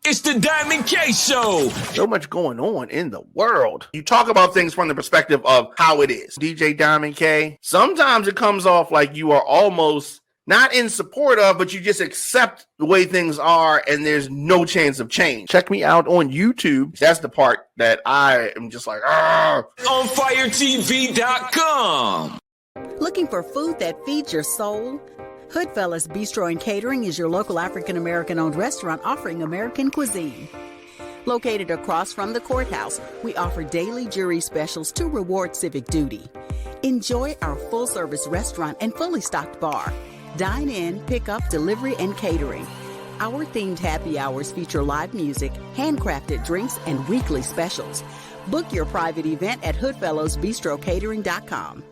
It's the Diamond K Show. So much going on in the world. You talk about things from the perspective of how it is. DJ Diamond K, sometimes it comes off like you are almost not in support of, but you just accept the way things are and there's no chance of change. Check me out on YouTube. That's the part that I am just like, OnFireTV.com. Looking for food that feeds your soul? Hoodfellas Bistro and Catering is your local African-American-owned restaurant offering American cuisine. Located across from the courthouse, we offer daily jury specials to reward civic duty. Enjoy our full-service restaurant and fully stocked bar. Dine in, pick up, delivery, and catering. Our themed happy hours feature live music, handcrafted drinks, and weekly specials. Book your private event at hoodfellowsbistrocatering.com.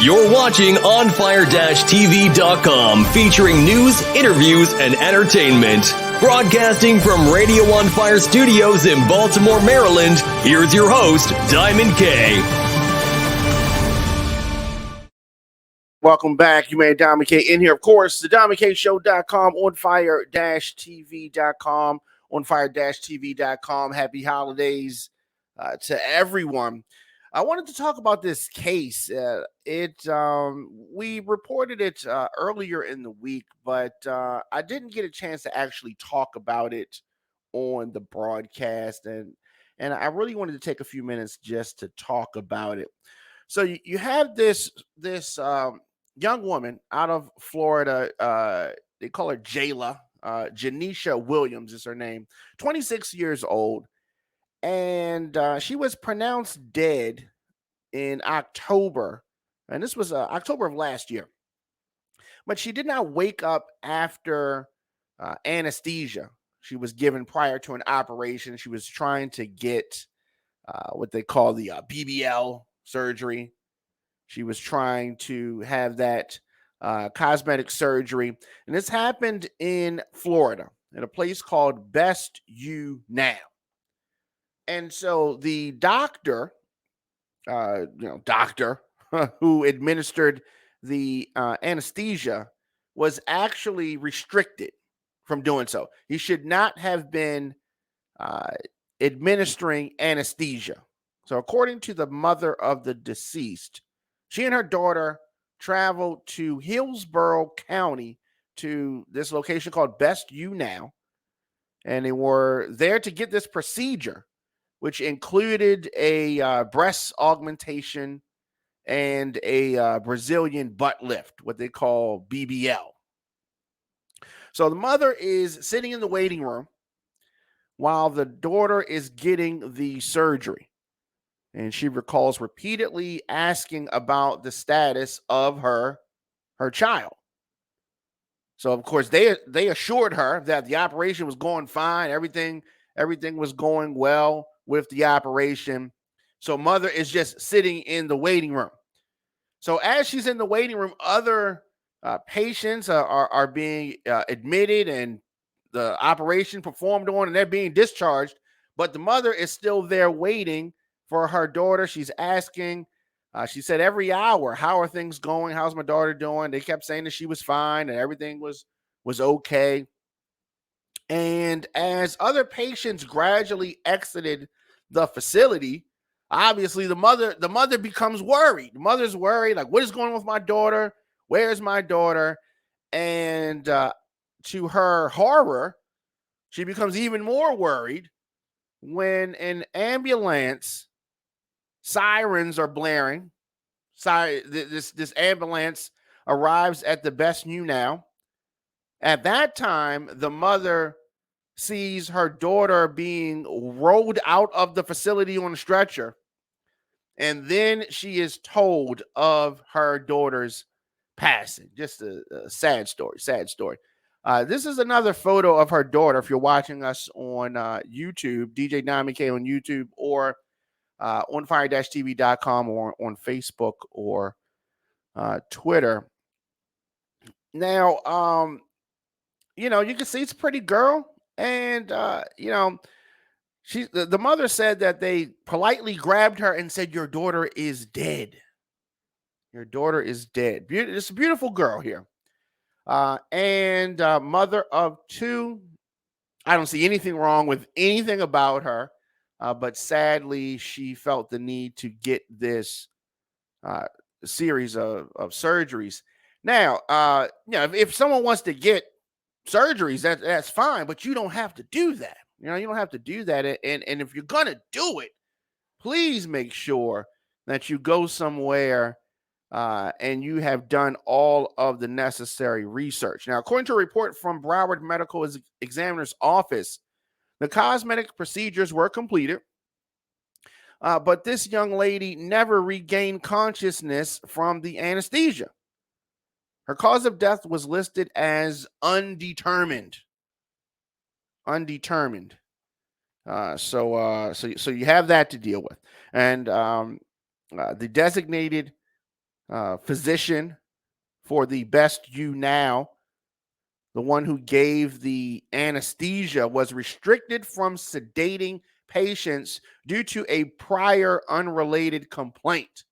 You're watching OnFire-TV.com, featuring news, interviews, and entertainment. Broadcasting from Radio On Fire Studios in Baltimore, Maryland, here's your host, Diamond K. welcome back. You made Diamond K in here, of course. The DiamondKShow.com, OnFire-TV.com, OnFire-TV.com. Happy holidays to everyone. I wanted to talk about this case. We reported it earlier in the week, but I didn't get a chance to actually talk about it on the broadcast, and I really wanted to take a few minutes just to talk about it. So you have this young woman out of Florida. They call her Jayla. Janisha Williams is her name. 26 years old. And she was pronounced dead in October. And this was October of last year. But she did not wake up after anesthesia. She was given prior to an operation. She was trying to get what they call the BBL surgery. She was trying to have that cosmetic surgery. And this happened in Florida at a place called Best You Now. And so the doctor who administered the anesthesia was actually restricted from doing so. He should not have been administering anesthesia. So according to the mother of the deceased, she and her daughter traveled to Hillsborough County to this location called Best You Now. And they were there to get this procedure, which included a breast augmentation and a Brazilian butt lift, what they call BBL. So the mother is sitting in the waiting room while the daughter is getting the surgery. And she recalls repeatedly asking about the status of her child. So, of course, they assured her that the operation was going fine. Everything was going well with the operation. So mother is just sitting in the waiting room. So as she's in the waiting room, other patients are being admitted and the operation performed on, and they're being discharged. But the mother is still there waiting for her daughter. She's asking, she said every hour, how are things going? How's my daughter doing? They kept saying that she was fine and everything was okay. And as other patients gradually exited the facility, obviously the mother becomes worried. The mother's worried, like, what is going on with my daughter? Where's my daughter? And to her horror, she becomes even more worried when an ambulance, sirens are blaring. This ambulance arrives at the Best You Now. At that time, the mother sees her daughter being rolled out of the facility on a stretcher. And then she is told of her daughter's passing. Just a sad story. This is another photo of her daughter. If you're watching us on YouTube, DJ Diamond K on YouTube, or on fire-tv.com, or on Facebook or Twitter. Now, you can see it's a pretty girl. And, the mother said that they politely grabbed her and said, your daughter is dead. Your daughter is dead. It's a beautiful girl here. and mother of two. I don't see anything wrong with anything about her, but sadly, she felt the need to get this uh, series of surgeries. Now, if someone wants to get surgeries, that's fine, but you don't have to do that. You don't have to do that. And if you're gonna do it, please make sure that you go somewhere and you have done all of the necessary research. Now, according to a report from Broward Medical Examiner's Office, the cosmetic procedures were completed, but this young lady never regained consciousness from the anesthesia. Her cause of death was listed as undetermined. Undetermined. So you have that to deal with, and the designated physician for the Best You Now, the one who gave the anesthesia, was restricted from sedating patients due to a prior unrelated complaint.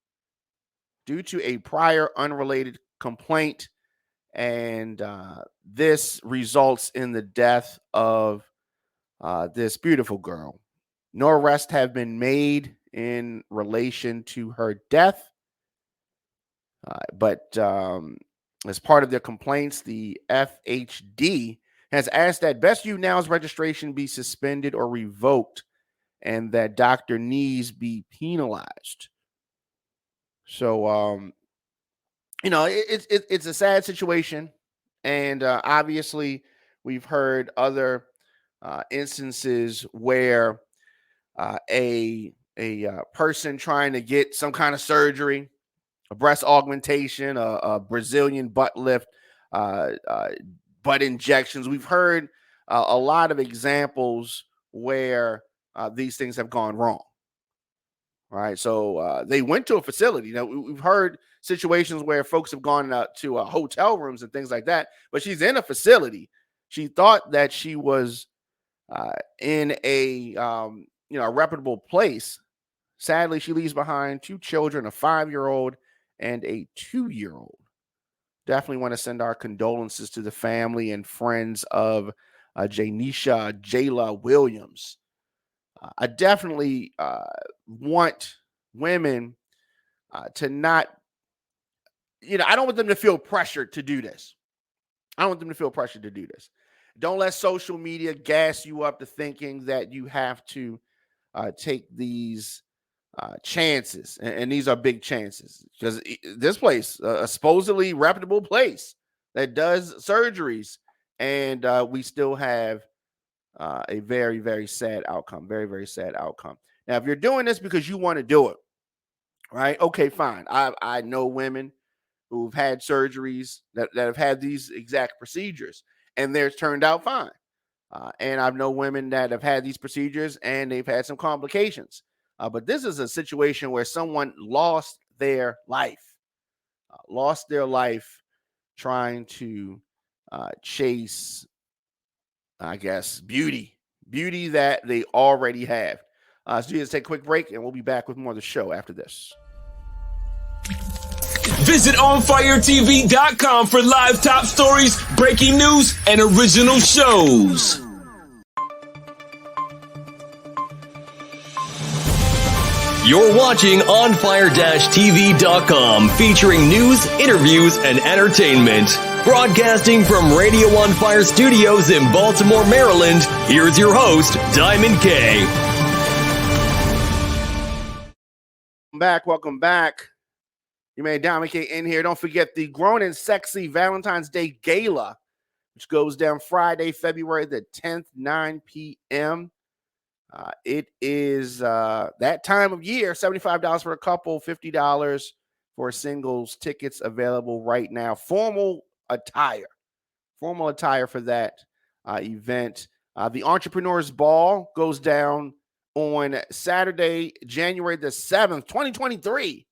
And this results in the death of this beautiful girl. No arrests have been made in relation to her death, but as part of their complaints, the FHD has asked that Best You Now's registration be suspended or revoked, and that Dr. Nees be penalized. So, it's a sad situation, and obviously, we've heard other instances where a person trying to get some kind of surgery, a breast augmentation, a Brazilian butt lift, butt injections. We've heard a lot of examples where these things have gone wrong. Right. So they went to a facility. We've heard situations where folks have gone to hotel rooms and things like that, but she's in a facility. She thought that she was in a reputable place. Sadly, she leaves behind two children, a 5-year-old and a 2-year-old. Definitely want to send our condolences to the family and friends of Janisha Jayla Williams. I definitely want women to not, I don't want them to feel pressured to do this. Don't let social media gas you up to thinking that you have to take these chances. And these are big chances, because this place, a supposedly reputable place that does surgeries, and we still have a very, very sad outcome. Very, very sad outcome. Now, if you're doing this because you want to do it, right? Okay, fine. I know women who've had surgeries that have had these exact procedures, and theirs turned out fine. And I've known women that have had these procedures and they've had some complications. But this is a situation where someone lost their life trying to chase, I guess, beauty that they already have. So let's take a quick break, and we'll be back with more of the show after this. Visit OnFireTV.com for live top stories, breaking news, and original shows. You're watching OnFire-TV.com, featuring news, interviews, and entertainment. Broadcasting from Radio On Fire Studios in Baltimore, Maryland, here's your host, Diamond K. Welcome back. You may Diamond K in here. Don't forget the Grown and Sexy Valentine's Day Gala, which goes down Friday, February the 10th, 9 p.m. It is that time of year, $75 for a couple, $50 for singles. Tickets available right now. Formal attire for that event. The Entrepreneurs Ball goes down on Saturday, January the 7th, 2023.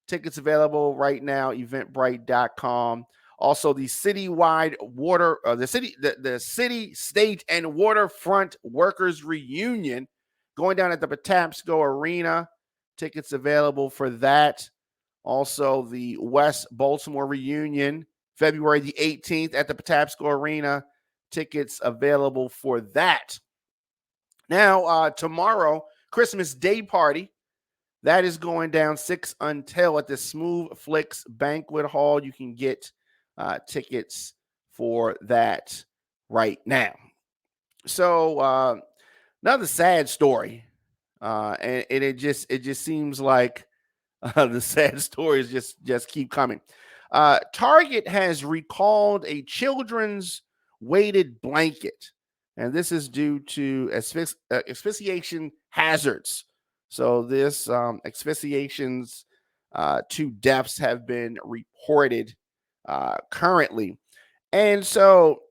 Tickets available right now, eventbrite.com. Also, the citywide water, the city, state, and waterfront workers reunion going down at the Patapsco Arena. Tickets available for that. Also, the West Baltimore reunion February the 18th at the Patapsco Arena. Tickets available for that. Now, tomorrow, Christmas Day Party. That is going down 6 until at the Smooth Flicks Banquet Hall. You can get tickets for that right now. So another sad story, and it just seems like the sad stories just keep coming. Target has recalled a children's weighted blanket, and this is due to asphyxiation hazards. So this asphyxiations, 2 deaths have been reported currently. And so,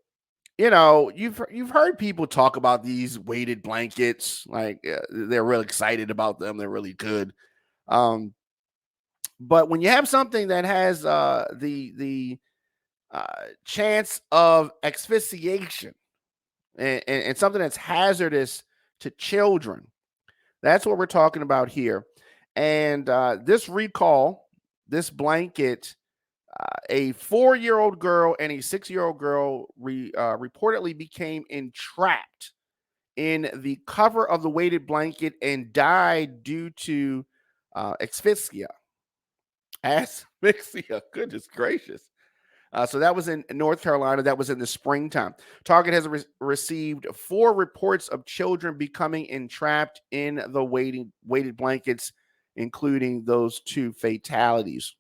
you've heard people talk about these weighted blankets, like they're real excited about them. They're really good. But when you have something that has the chance of asphyxiation and something that's hazardous to children, that's what we're talking about here. And this recall, this blanket, a 4-year-old girl and a 6-year-old girl reportedly became entrapped in the cover of the weighted blanket and died due to asphyxia. Asphyxia, goodness gracious. So that was in North Carolina. That was in the springtime. Target has received 4 reports of children becoming entrapped in the weighted blankets, including those 2 fatalities.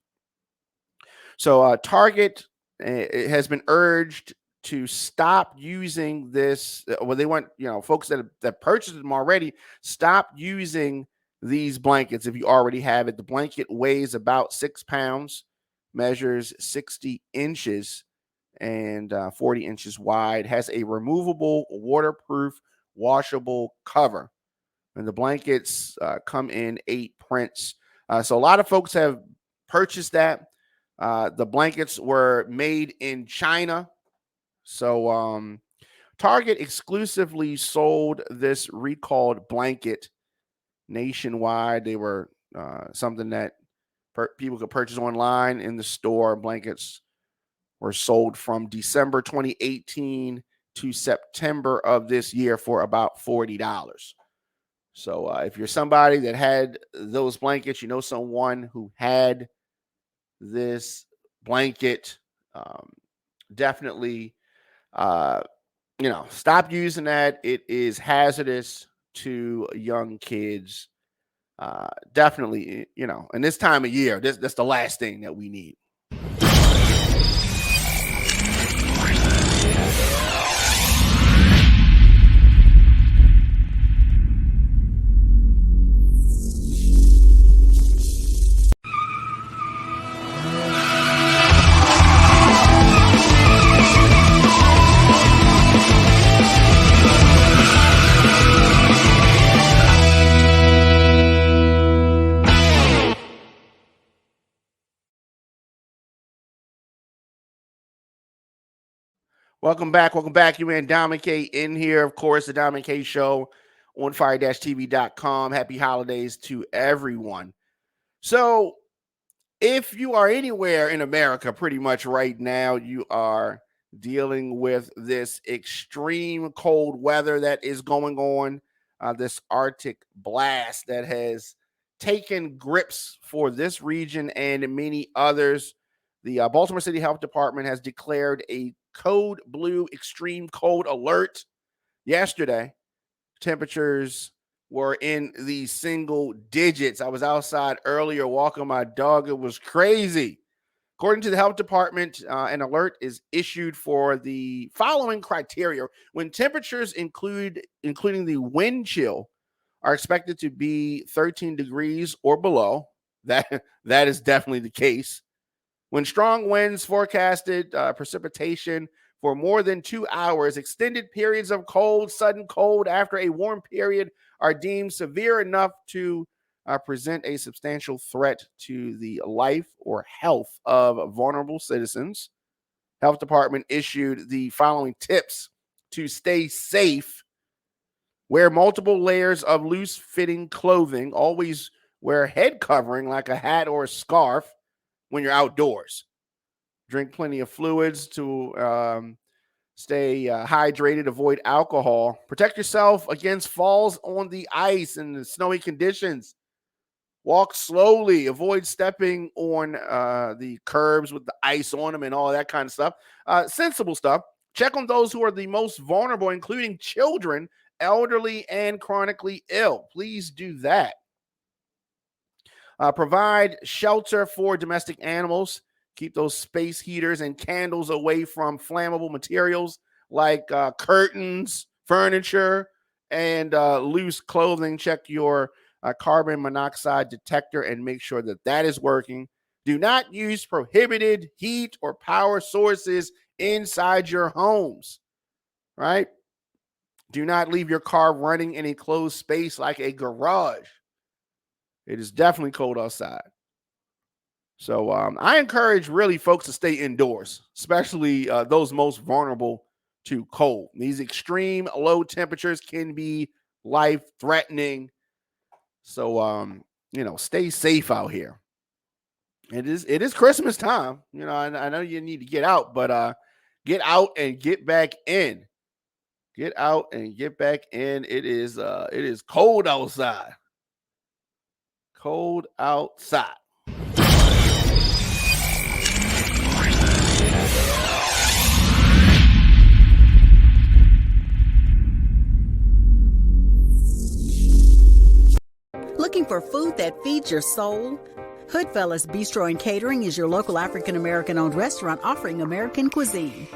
So Target has been urged to stop using this. Well, they want folks that purchased them already, stop using these blankets if you already have it. The blanket weighs about 6 pounds, measures 60 inches, and 40 inches wide, has a removable, waterproof, washable cover. And the blankets come in 8 prints. So a lot of folks have purchased that. The blankets were made in China. So Target exclusively sold this recalled blanket nationwide. They were something that people could purchase online in the store. Blankets were sold from December 2018 to September of this year for about $40. So if you're somebody that had those blankets, someone who had this blanket, definitely stop using that. It is hazardous to young kids. Definitely, in this time of year, that's the last thing that we need. Welcome back. You and Diamond K in here. Of course, the Diamond K Show on fire-tv.com. Happy holidays to everyone. So if you are anywhere in America, pretty much right now, you are dealing with this extreme cold weather that is going on, this Arctic blast that has taken grips for this region and many others. The Baltimore City Health Department has declared a code blue extreme cold alert yesterday. Temperatures were in the single digits. I was outside earlier walking my dog. It was crazy. According to the health department, an alert is issued for the following criteria. When temperatures including the wind chill, are expected to be 13 degrees or below, that is definitely the case. When strong winds forecasted, precipitation for more than 2 hours, extended periods of cold, sudden cold after a warm period are deemed severe enough to present a substantial threat to the life or health of vulnerable citizens. Health Department issued the following tips to stay safe. Wear multiple layers of loose-fitting clothing. Always wear a head covering like a hat or a scarf when you're outdoors. Drink plenty of fluids to stay hydrated, avoid alcohol. Protect yourself against falls on the ice and the snowy conditions. Walk slowly. Avoid stepping on the curbs with the ice on them and all that kind of stuff. Sensible stuff. Check on those who are the most vulnerable, including children, elderly, and chronically ill. Please do that. Provide shelter for domestic animals. Keep those space heaters and candles away from flammable materials like curtains, furniture, and loose clothing. Check your carbon monoxide detector and make sure that that is working. Do not use prohibited heat or power sources inside your homes, right? Do not leave your car running in a closed space like a garage. It is definitely cold outside. So I encourage really folks to stay indoors, especially those most vulnerable to cold. These extreme low temperatures can be life-threatening. So, stay safe out here. It is Christmas time. I know you need to get out, but get out and get back in. Get out and get back in. It is cold outside. Cold outside. Looking for food that feeds your soul? Hoodfellas Bistro and Catering is your local African-American owned restaurant offering American cuisine.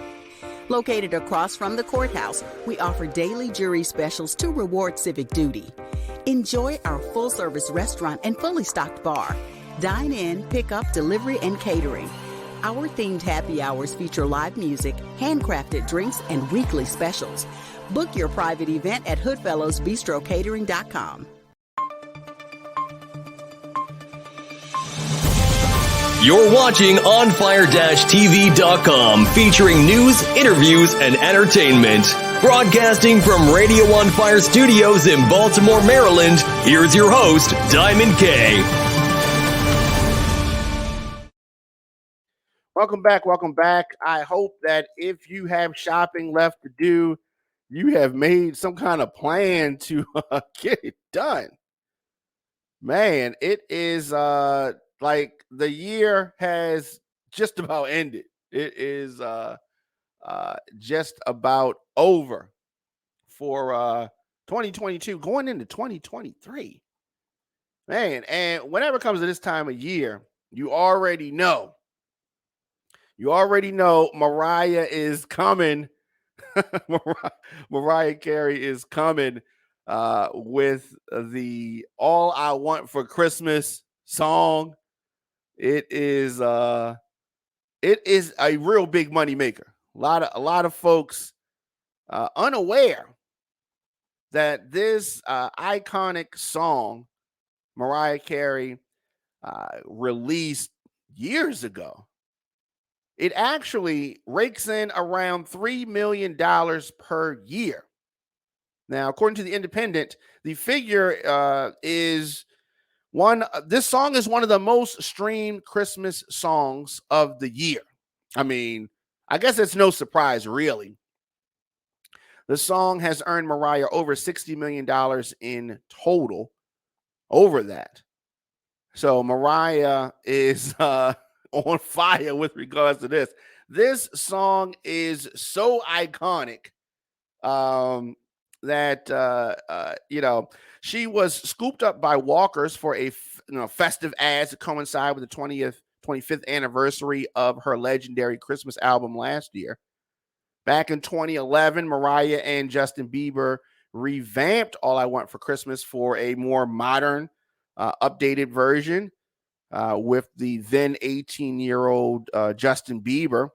Located across from the courthouse, we offer daily jury specials to reward civic duty. Enjoy our full-service restaurant and fully stocked bar. Dine in, pick up, delivery, and catering. Our themed happy hours feature live music, handcrafted drinks, and weekly specials. Book your private event at hoodfellowsbistrocatering.com. You're watching OnFire-TV.com, featuring news, interviews, and entertainment. Broadcasting from Radio On Fire Studios in Baltimore, Maryland, here's your host, Diamond K. Welcome back. I hope that if you have shopping left to do, you have made some kind of plan to get it done. Man, it is like the year has just about ended. It is just about over for 2022 going into 2023. Man, and whenever it comes to this time of year, you already know Mariah is coming. Mariah Carey is coming with the All I Want for Christmas song. It is a real big money maker. A lot of folks unaware that this iconic song Mariah Carey released years ago, it actually rakes in around $3 million per year. Now, according to The Independent, the figure is this song is one of the most streamed Christmas songs of the year. I mean, I guess it's no surprise, really. The song has earned Mariah over $60 million in total over that. So Mariah is on fire with regards to this. This song is so iconic that she was scooped up by Walkers for a festive ads to coincide with the 25th anniversary of her legendary Christmas album last year. Back in 2011, Mariah and Justin Bieber revamped All I Want for Christmas for a more modern, updated version with the then 18-year-old Justin Bieber.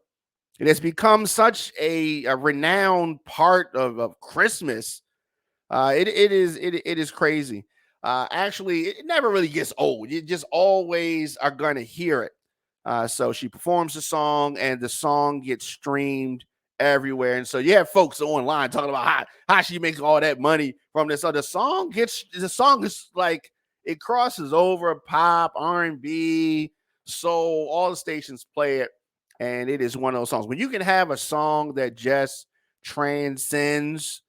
It has become such a renowned part of Christmas. It is crazy. Actually, it never really gets old. You just always are going to hear it. So she performs the song, and the song gets streamed everywhere. And so you have folks online talking about how she makes all that money from this. So the song is like, it crosses over pop, R&B, soul, all the stations play it. And it is one of those songs. When you can have a song that just transcends.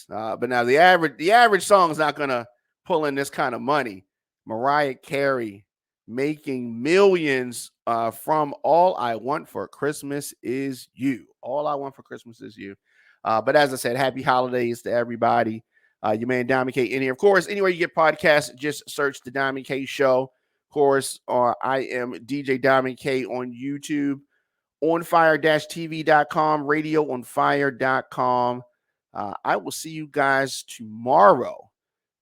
But now the average song is not going to pull in this kind of money. Mariah Carey making millions from All I Want for Christmas Is You. All I Want for Christmas Is You. But as I said, happy holidays to everybody. Your man Diamond K in here. Of course, anywhere you get podcasts, just search the Diamond K Show. Of course, I am DJ Diamond K on YouTube, onfire-tv.com, radioonfire.com. I will see you guys tomorrow.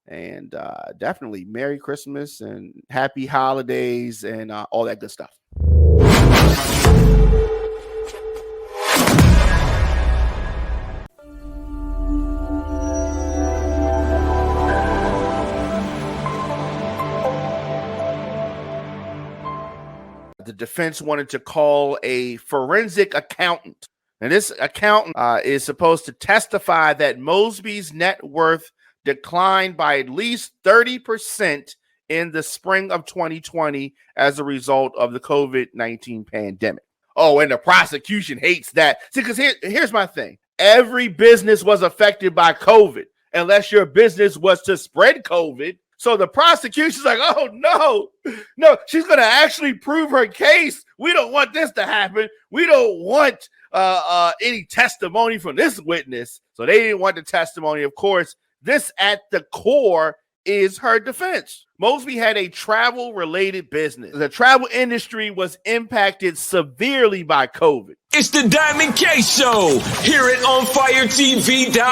And definitely Merry Christmas and Happy Holidays and all that good stuff. The defense wanted to call a forensic accountant. And this accountant is supposed to testify that Mosby's net worth declined by at least 30% in the spring of 2020 as a result of the COVID-19 pandemic. Oh, and the prosecution hates that. See, because here's my thing. Every business was affected by COVID, unless your business was to spread COVID. So the prosecution's like, oh, no, she's going to actually prove her case. We don't want this to happen. We don't want any testimony from this witness. So they didn't want the testimony. Of course, this at the core is her defense. Mosby had a travel-related business. The travel industry was impacted severely by COVID. It's the Diamond K Show. Hear it on firetv.com.